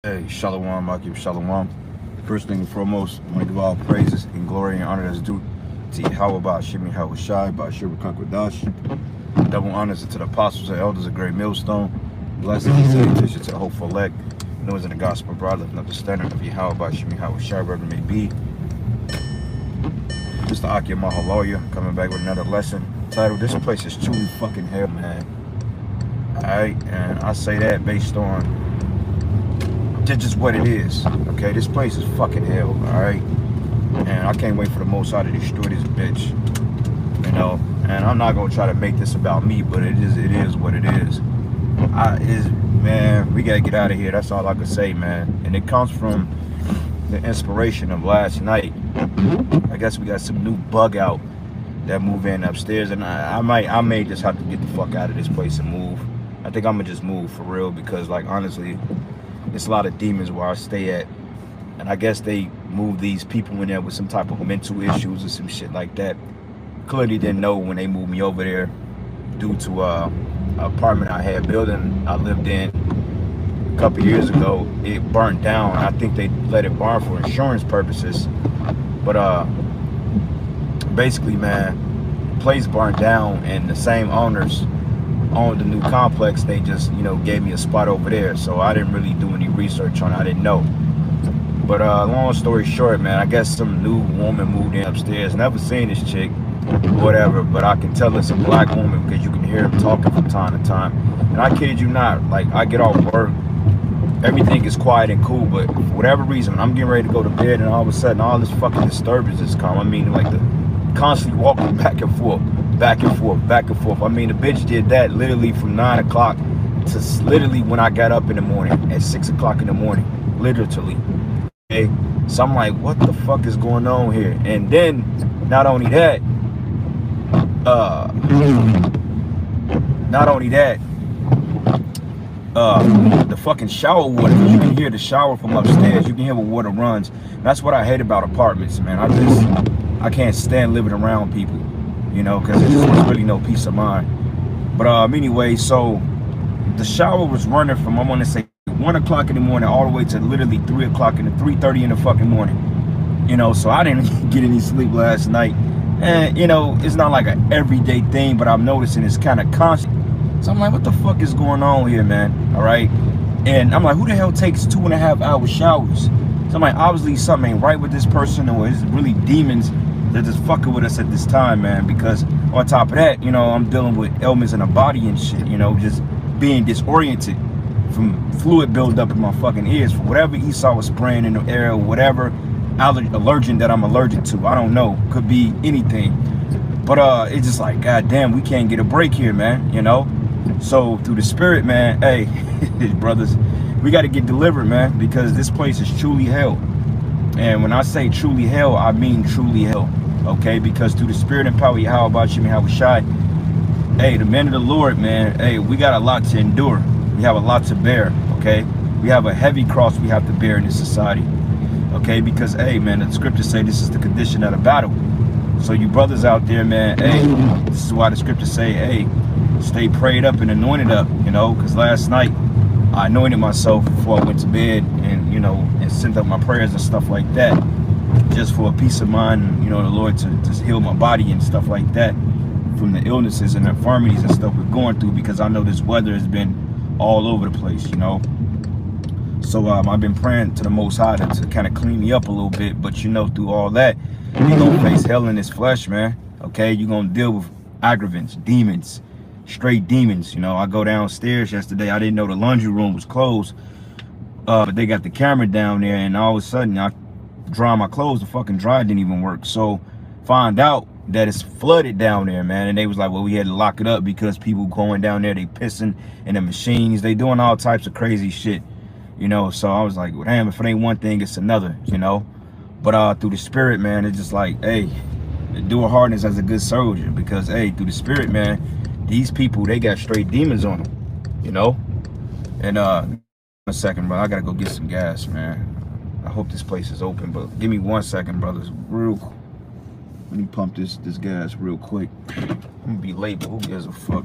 Hey, Shalom, Akib Shalom. First thing and foremost, I want to give all praises and glory and honor that's due to Yahweh Ba'ashim Yahweh Shai, Ba'ashir Kakwadash. Double honors to the apostles and elders of Great Millstone. Blessings and salutations to the hopeful elect, known in the gospel broad, lifting up the standard of Yahweh Ba'ashim Yahweh Shai, wherever it may be. Mr. Akib Mahaloya coming back with another lesson titled, This Place is Truly Fucking Hell, man. Alright, and I say that based on just what it is. Okay, this place is fucking hell, alright? And I can't wait for the Most High to destroy this bitch. You know, and I'm not gonna try to make this about me, but it is what it is. Man, we gotta get out of here. That's all I can say, man. And it comes from the inspiration of last night. I guess we got some new bug out that move in upstairs, and I may just have to get the fuck out of this place and move. I think I'm gonna just move for real, because like honestly, it's a lot of demons where I stay at, and I guess they moved these people in there with some type of mental issues or some shit like that. Clearly didn't know when they moved me over there due to an apartment I had building I lived in a couple years ago. It burnt down. I think they let it burn for insurance purposes, but basically, man, the place burned down, and the same owners owned the new complex. They just, you know, gave me a spot over there, so I didn't really do any research on it. I didn't know. But long story short, man, I guess some new woman moved in upstairs. Never seen this chick, whatever, but I can tell it's a black woman because you can hear them talking from time to time. And I kid you not, like, I get off work, everything is quiet and cool, but for whatever reason, I'm getting ready to go to bed, and all of a sudden all this fucking disturbance has come. I mean, like, the constantly walking back and forth, back and forth, back and forth. I mean, the bitch did that literally from 9 o'clock to literally when I got up in the morning at 6 o'clock in the morning, literally. Okay, so I'm like, what the fuck is going on here? And then, not only that, the fucking shower water, you can hear the shower from upstairs, you can hear where water runs. That's what I hate about apartments, man. I can't stand living around people, you know, because there's really no peace of mind. But anyway, so the shower was running from, I want to say, 1 o'clock in the morning all the way to literally 3:30 in the fucking morning. You know, so I didn't get any sleep last night. And, you know, it's not like an everyday thing, but I'm noticing it's kind of constant. So I'm like, what the fuck is going on here, man? All right. And I'm like, who the hell takes 2.5 hour showers? So I'm like, obviously something ain't right with this person, or it's really demons that just fucking with us at this time, man. Because on top of that, you know, I'm dealing with ailments in the body and shit, you know, just being disoriented from fluid buildup in my fucking ears for whatever Esau was spraying in the air, or whatever allergen that I'm allergic to. I don't know, could be anything. But it's just like, goddamn, we can't get a break here, man, you know. So through the spirit, man, hey, brothers, we got to get delivered, man, because this place is truly hell. And when I say truly hell, I mean truly hell, okay? Because through the spirit and power, Yahweh Ba'ashim Yahweh Shai, hey, the men of the Lord, man, hey, we got a lot to endure. We have a lot to bear, okay? We have a heavy cross we have to bear in this society, okay? Because, hey, man, the scriptures say this is the condition of the battle. So you brothers out there, man, hey, this is why the scriptures say, hey, stay prayed up and anointed up, you know, because last night I anointed myself before I went to bed, and, you know, and sent up my prayers and stuff like that, just for a peace of mind, you know, the Lord to just heal my body and stuff like that from the illnesses and infirmities and stuff we're going through, because I know this weather has been all over the place, you know. So I've been praying to the Most High to kind of clean me up a little bit, but you know, through all that, you're gonna face hell in this flesh, man. Okay, you're gonna deal with aggravants, demons, straight demons. You know, I go downstairs yesterday, I didn't know the laundry room was closed, but they got the camera down there, and all of a sudden I dry my clothes, the fucking dryer didn't even work. So find out that it's flooded down there, man. And they was like, well, we had to lock it up because people going down there, they pissing in the machines, they doing all types of crazy shit, you know. So I was like, well, damn, if it ain't one thing, it's another, you know. But through the spirit, man, it's just like, hey, endure hardness as a good soldier, because, hey, through the spirit, man, these people, they got straight demons on them, you know. And a second, bro, I gotta go get some gas, man. I hope this place is open, but give me 1 second, brothers, real quick. Let me pump this gas real quick. I'm gonna be late, but who gives a fuck?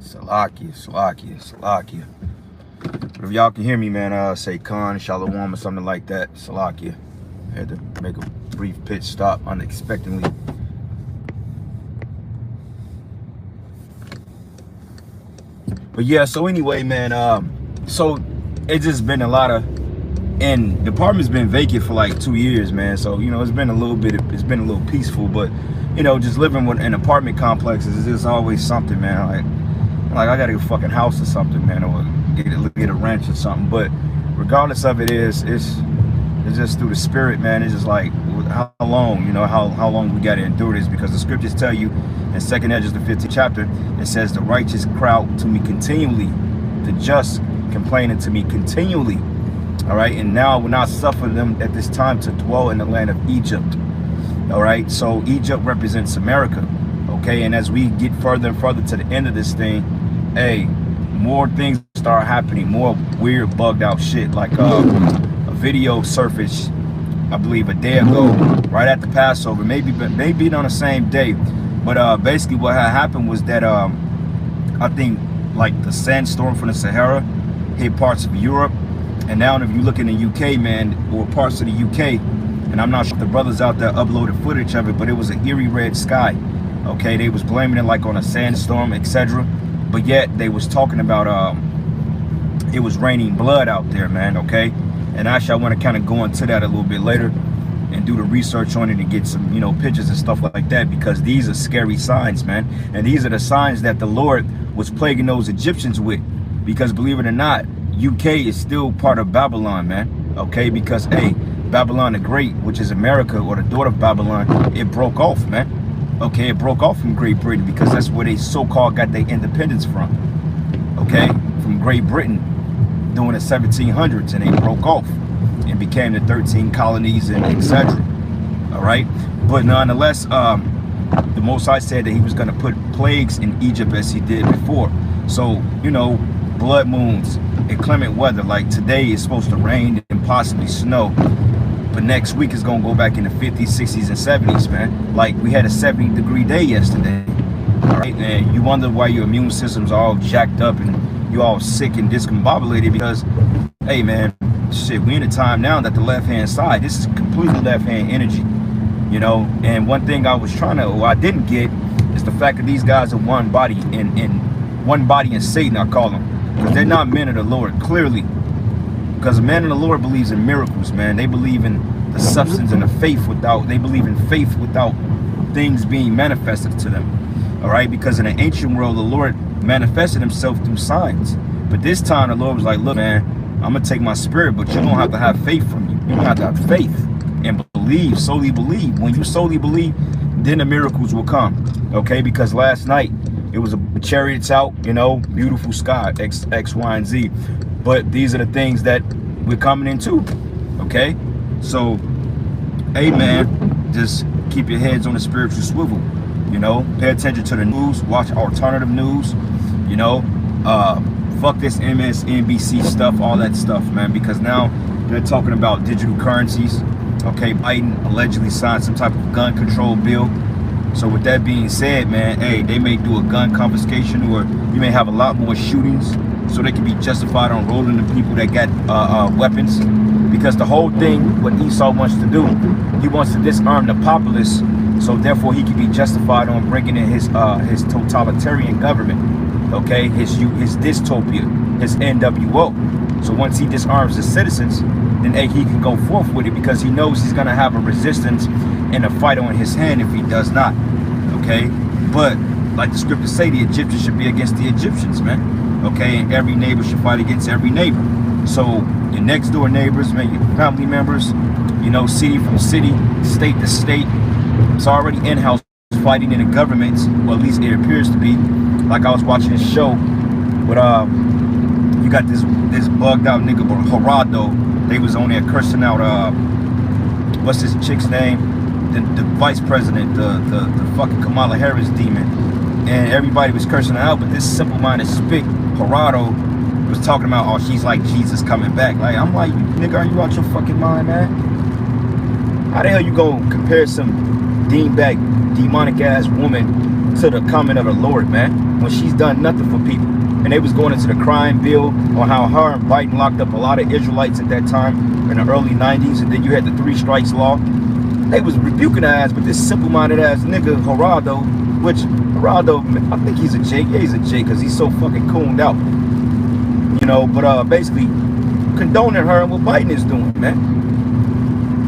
So Salakia. But if y'all can hear me, man, say Khan, Shalom, or something like that. Salakia. I had to make a brief pit stop unexpectedly. But yeah, so anyway, man, so it's just been a lot of, and the apartment's been vacant for like 2 years, man. So, you know, it's been a little peaceful, but, you know, just living with an apartment complex is just always something, man. Like I gotta get a fucking house or something, man, or get a ranch or something. But regardless of it's just through the spirit, man. It's just like, how long, you know, how long we got to endure this, because the scriptures tell you in 2nd Ezra, the 15th chapter, it says the righteous cry out to me continually, the just complaining to me continually. All right, and now I will not suffer them at this time to dwell in the land of Egypt. All right, so Egypt represents America. Okay, and as we get further and further to the end of this thing, hey, more things start happening, more weird bugged out shit. Like a video surfaced, I believe, a day ago, right at the Passover, maybe on the same day. But basically what had happened was that I think like the sandstorm from the Sahara hit parts of Europe, and now if you look in the UK, man, or parts of the UK, and I'm not sure if the brothers out there uploaded footage of it, but it was an eerie red sky. Okay, they was blaming it like on a sandstorm, etc. But yet they was talking about it was raining blood out there, man. Okay, and actually I want to kind of go into that a little bit later and do the research on it and get some, you know, pictures and stuff like that, because these are scary signs, man. And these are the signs that the Lord was plaguing those Egyptians with, because believe it or not, UK is still part of Babylon, man. Okay, because hey, Babylon the Great, which is America, or the daughter of Babylon, it broke off, man. Okay, it broke off from Great Britain, because that's where they so-called got their independence from. Okay, from Great Britain during the 1700s, and they broke off and became the 13 colonies and etc. All right, but nonetheless, the Most High said that he was going to put plagues in Egypt as he did before. So, you know, blood moons, inclement weather, like today is supposed to rain and possibly snow, but next week is going to go back in the 50s, 60s, and 70s, man. Like we had a 70-degree day yesterday. All right, and you wonder why your immune system's all jacked up and you all sick and discombobulated, because hey, man, shit, we in a time now that the left-hand side, this is completely left-hand energy, you know. And one thing I was trying to, or I didn't get, is the fact that these guys are one body, and one body in Satan, I call them, because they're not men of the Lord, clearly. Because the man of the Lord believes in miracles, man. They believe in the substance and the faith without, they believe in faith without things being manifested to them. All right, because in the ancient world, the Lord manifested himself through signs. But this time the Lord was like, look, man, I'm gonna take my spirit, but you're gonna have to have faith from you. You're gonna have to have faith and believe, solely believe. When you solely believe, then the miracles will come. Okay, because last night it was a chariots out, you know, beautiful sky, X, Y, and Z. But these are the things that we're coming into. Okay, so hey, man, just keep your heads on the spiritual swivel. You know, pay attention to the news, watch alternative news, you know, fuck this MSNBC stuff, all that stuff, man, because now they're talking about digital currencies. Okay, Biden allegedly signed some type of gun control bill. So with that being said, man, hey, they may do a gun confiscation, or you may have a lot more shootings, so they can be justified on rolling the people that got weapons. Because the whole thing, what Esau wants to do, he wants to disarm the populace, so therefore he can be justified on bringing in his totalitarian government, okay, his dystopia, his NWO. So once he disarms the citizens, then hey, he can go forth with it, because he knows he's gonna have a resistance and a fight on his hand if he does not. Okay, but like the scriptures say, the Egyptians should be against the Egyptians, man. Okay, and every neighbor should fight against every neighbor. So your next door neighbors, man, your family members, you know, city from city, state to state, it's already in-house fighting in the government, or at least it appears to be. Like I was watching this show with you got this bugged out nigga Gerardo. They was on there cursing out what's this chick's name? The vice president, the fucking Kamala Harris demon. And everybody was cursing her out, but this simple-minded spick, Gerardo, was talking about, oh, she's like Jesus coming back. Like, I'm like, nigga, are you out your fucking mind, man? How the hell you go compare some demonic ass woman to the coming of the Lord, man, when she's done nothing for people. And they was going into the crime bill on how her and Biden locked up a lot of Israelites at that time in the early 90s. And then you had the 3 strikes law. They was rebuking her ass, but this simple-minded ass nigga, Geraldo, which Geraldo, I think he's a J. Yeah, he's a J because he's so fucking cooned out. You know, but basically condoning her and what Biden is doing, man.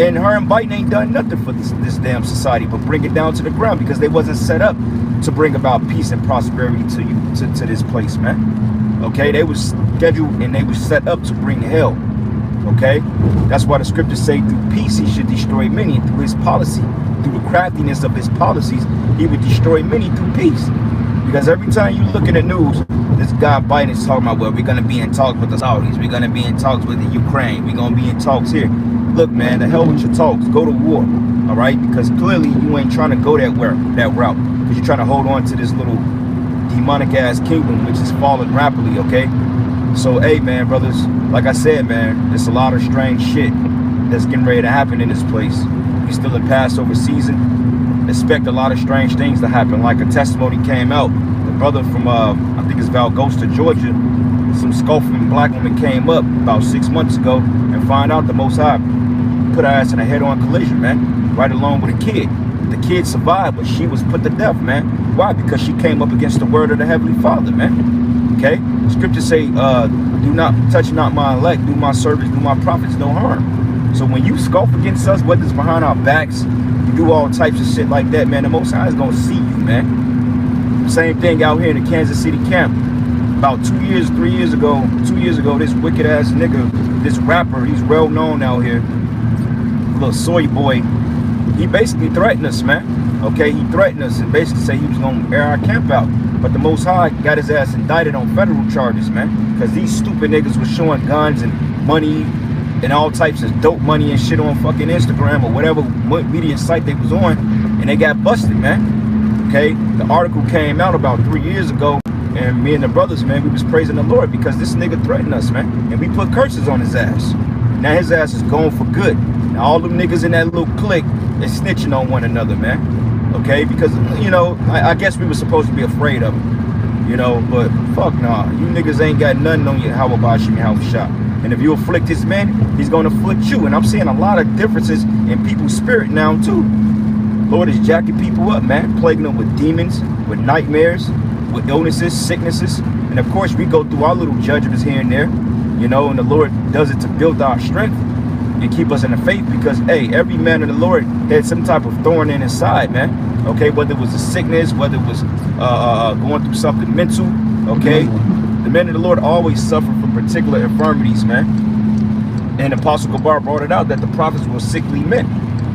And her and Biden ain't done nothing for this damn society but bring it down to the ground because they wasn't set up to bring about peace and prosperity to you, to this place, man. Okay, they was scheduled and they was set up to bring hell. Okay, that's why the scriptures say through peace he should destroy many, and through his policy, through the craftiness of his policies, he would destroy many through peace. Because every time you look in the news, this guy Biden is talking about, well, we're gonna be in talks with the Saudis, we're gonna be in talks with the Ukraine, we're gonna be in talks here. Look, man, the hell with your talks. Go to war, all right? Because clearly you ain't trying to go that route. Because you're trying to hold on to this little demonic-ass kingdom, which is falling rapidly, okay? So, hey, man, brothers, like I said, man, there's a lot of strange shit that's getting ready to happen in this place. We still in Passover season. Expect a lot of strange things to happen. Like a testimony came out. The brother from, I think it's Valdosta, Georgia, some scoffing black woman came up about 6 months ago and find out the Most High put her ass in a head-on collision, man, right along with a kid. The kid survived, but she was put to death, man. Why? Because she came up against the word of the Heavenly Father, man. Okay? Scriptures say, do not touch not my elect, do my servants, do my prophets no harm. So when you scoff against us, whether it's behind our backs, you do all types of shit like that, man, the Most High is gonna see you, man. Same thing out here in the Kansas City camp. About 2 years, 3 years ago, this wicked ass nigga, this rapper, he's well known out here, little soy boy, he basically threatened us, man. Okay, he threatened us and basically said he was gonna air our camp out. But the Most High got his ass indicted on federal charges, man. Because these stupid niggas was showing guns and money and all types of dope money and shit on fucking Instagram or whatever media site they was on, and they got busted, man. Okay, the article came out about 3 years ago, and me and the brothers, man, we was praising the Lord because this nigga threatened us, man. And we put curses on his ass. Now his ass is going for good. Now all them niggas in that little clique is snitching on one another, man. Okay, because, you know, I guess we were supposed to be afraid of him. You know, but fuck nah. You niggas ain't got nothing on you, how about you, how shot. And if you afflict his men, he's gonna afflict you. And I'm seeing a lot of differences in people's spirit now too. Lord is jacking people up, man, plaguing them with demons, with nightmares, with illnesses, sicknesses. And of course we go through our little judgments here and there, you know, and the Lord does it to build our strength and keep us in the faith, because hey, every man of the Lord had some type of thorn in his side, man. Okay, whether it was a sickness, whether it was going through something mental, okay, the men of the Lord always suffer from particular infirmities, man. And Apostle Gabar brought it out that the prophets were sickly men,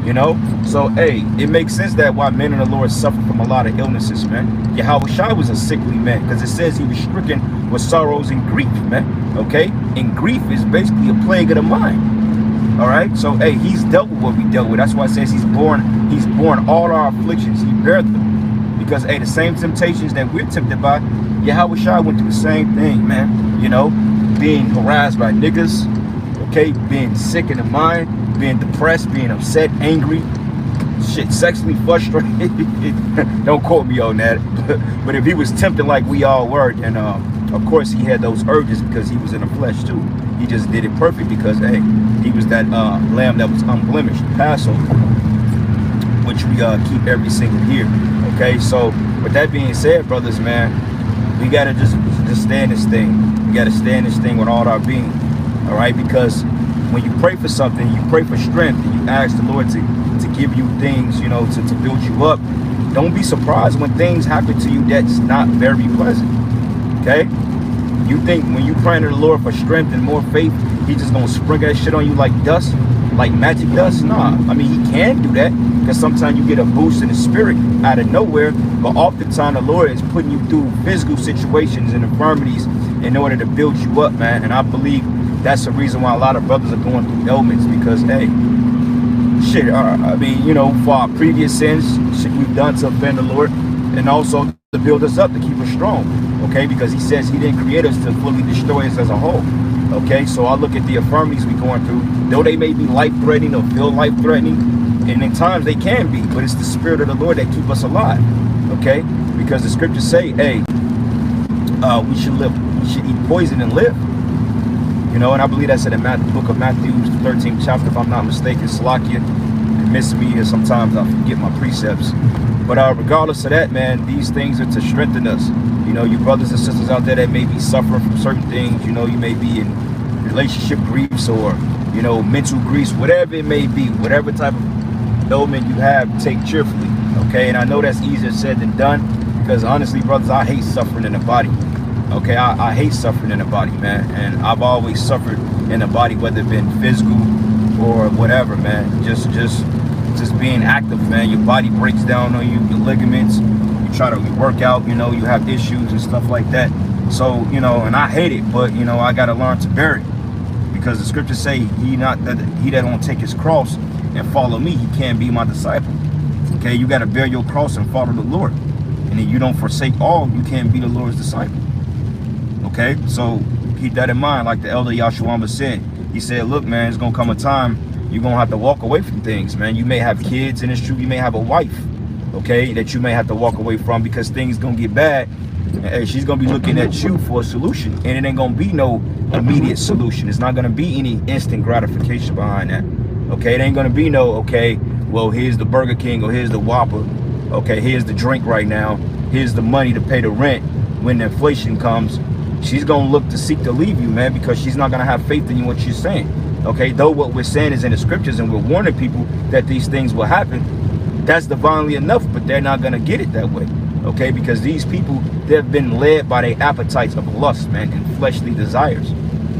you know. So hey, it makes sense that why men of the Lord suffer from a lot of illnesses, man. Yahweh Shai was a sickly man because it says he was stricken with sorrows and grief, man. Okay, and grief is basically a plague of the mind. All right, so hey, he's dealt with what we dealt with. That's why it says he's borne all our afflictions. He beareth them, because hey, the same temptations that we're tempted by, Yahweh Shai went through the same thing, man. You know, being harassed by niggas, okay, being sick in the mind, being depressed, being upset, angry, shit, sexually frustrated. Don't quote me on that, but if he was tempted like we all were, and of course he had those urges because he was in the flesh too. He just did it perfect because hey, he was that lamb that was unblemished, Passover, which we keep every single year. Okay, so with that being said, brothers, man, we gotta just stand this thing. We gotta stand this thing with all our being. All right, because when you pray for something, you pray for strength, and you ask the Lord to give you things, you know, to build you up. Don't be surprised when things happen to you that's not very pleasant. Okay. You think when you praying to the Lord for strength and more faith, he's just gonna sprinkle that shit on you like dust, like magic dust? Nah, I mean, he can do that because sometimes you get a boost in the spirit out of nowhere, but oftentimes the Lord is putting you through physical situations and infirmities in order to build you up, man. And I believe that's the reason why a lot of brothers are going through ailments, because hey, shit, I mean, you know, for our previous sins, shit we've done to offend the Lord, and also to build us up, to keep us strong. Okay, because he says he didn't create us to fully destroy us as a whole. Okay, so I look at the infirmities we're going through, though they may be life-threatening or feel life-threatening, and in times they can be, but it's the Spirit of the Lord that keep us alive. Okay, because the scriptures say, hey, we should eat poison and live. You know, and I believe that's in the book of Matthew, 13th chapter, if I'm not mistaken. Salakia, miss me, and sometimes I forget my precepts. But regardless of that, man, these things are to strengthen us. You know, you brothers and sisters out there that may be suffering from certain things. You know, you may be in relationship griefs or, you know, mental griefs, whatever it may be, whatever type of ailment you have, take cheerfully. Okay, and I know that's easier said than done, because honestly, brothers, I hate suffering in the body. Okay, I hate suffering in the body, man, and I've always suffered in the body, whether it been physical or whatever, man. Just being active, man. Your body breaks down on you, your ligaments. You work out, you know, you have issues and stuff like that. So, you know, and I hate it, but you know, I gotta learn to bear it, because the scriptures say, he that won't take his cross and follow me, he can't be my disciple. Okay, you gotta bear your cross and follow the Lord, and if you don't forsake all, you can't be the Lord's disciple. Okay, so keep that in mind. Like the elder Yahshua said, he said, look, man, it's gonna come a time you're gonna have to walk away from things, man. You may have kids, and it's true, you may have a wife, okay, that you may have to walk away from, because things gonna get bad, and she's gonna be looking at you for a solution, and it ain't gonna be no immediate solution. It's not gonna be any instant gratification behind that. Okay, it ain't gonna be no, okay, well, here's the Burger King, or here's the Whopper, okay, here's the drink right now, here's the money to pay the rent. When the inflation comes, she's gonna look to seek to leave you, man, because she's not gonna have faith in you, what you're saying. Okay, though what we're saying is in the scriptures, and we're warning people that these things will happen, that's divinely enough, but they're not gonna get it that way. Okay, because these people, they've been led by their appetites of lust, man, and fleshly desires.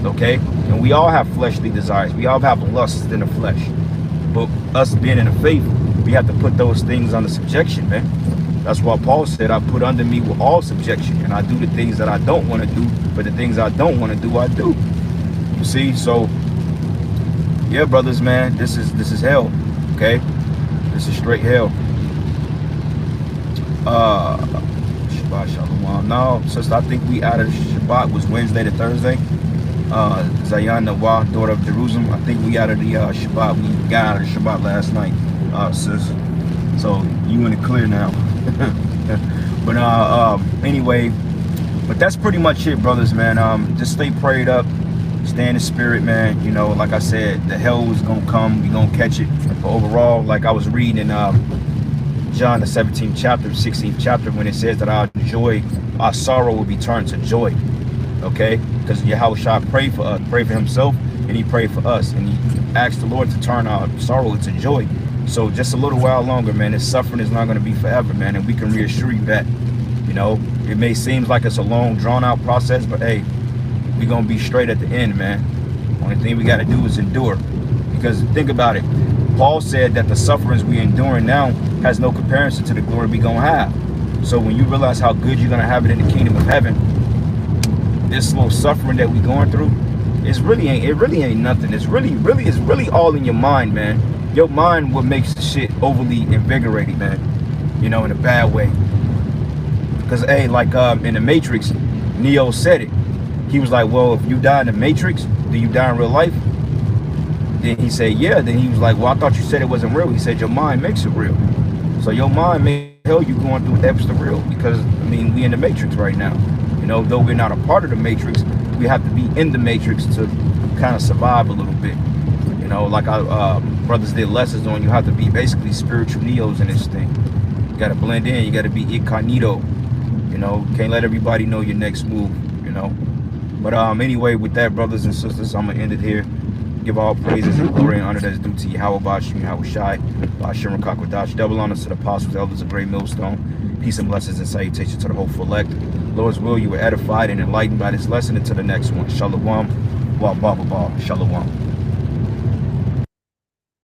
Okay, and we all have fleshly desires, we all have lusts in the flesh, but us being in the faith, we have to put those things under subjection, man. That's why Paul said, I put under me with all subjection, and I do the things that I don't want to do, but the things I don't want to do, I do. You see, so yeah, brothers, man, this is hell. Okay, this is straight hell. Shabbat Shalom. No, sister, I think we out of Shabbat was Wednesday to Thursday. Zayan Nawah, daughter of Jerusalem, I think we out of the Shabbat. We got out of the Shabbat last night, sis. So you in the clear now. But anyway, but that's pretty much it, brothers, man. Just stay prayed up, stay in the spirit, man. You know, like I said, the hell is gonna come, we gonna catch it. But overall, like I was reading in John the 17th chapter, 16th chapter, when it says that our sorrow will be turned to joy. Okay, because Yahushua prayed for us, prayed for himself, and he prayed for us, and he asked the Lord to turn our sorrow into joy. So just a little while longer, man. This suffering is not going to be forever, man, and we can reassure you that. You know, it may seem like it's a long, drawn-out process, but hey, we're going to be straight at the end, man. Only thing we got to do is endure. Because think about it. Paul said that the sufferings we're enduring now has no comparison to the glory we're going to have. So when you realize how good you're going to have it in the kingdom of heaven, this little suffering that we're going through, it really ain't nothing. It's really all in your mind, man. Your mind what makes the shit overly invigorating, man. You know, in a bad way. Because, hey, like in the Matrix, Neo said it. He was like, well, if you die in the Matrix, do you die in real life? Then he said, yeah. Then he was like, well, I thought you said it wasn't real. He said, your mind makes it real. So your mind may tell you going through extra real. Because, I mean, we in the Matrix right now. You know, though we're not a part of the Matrix, we have to be in the Matrix to kind of survive a little bit. You know, like our brothers did lessons on, you have to be basically spiritual Neos in this thing. You got to blend in. You got to be incognito. You know, can't let everybody know your next move, you know. But anyway, with that, brothers and sisters, I'm going to end it here. Give all praises and glory and honor that's due to Yahweh Bashim, Yahweh Shai, Bashim Rakakwadash. Double honors to the apostles, elders of Great Millstone. Peace and blessings and salutations to the hopeful elect. Lord's will, you were edified and enlightened by this lesson. Until the next one. Shalom. Wa ba ba ba. Shalom.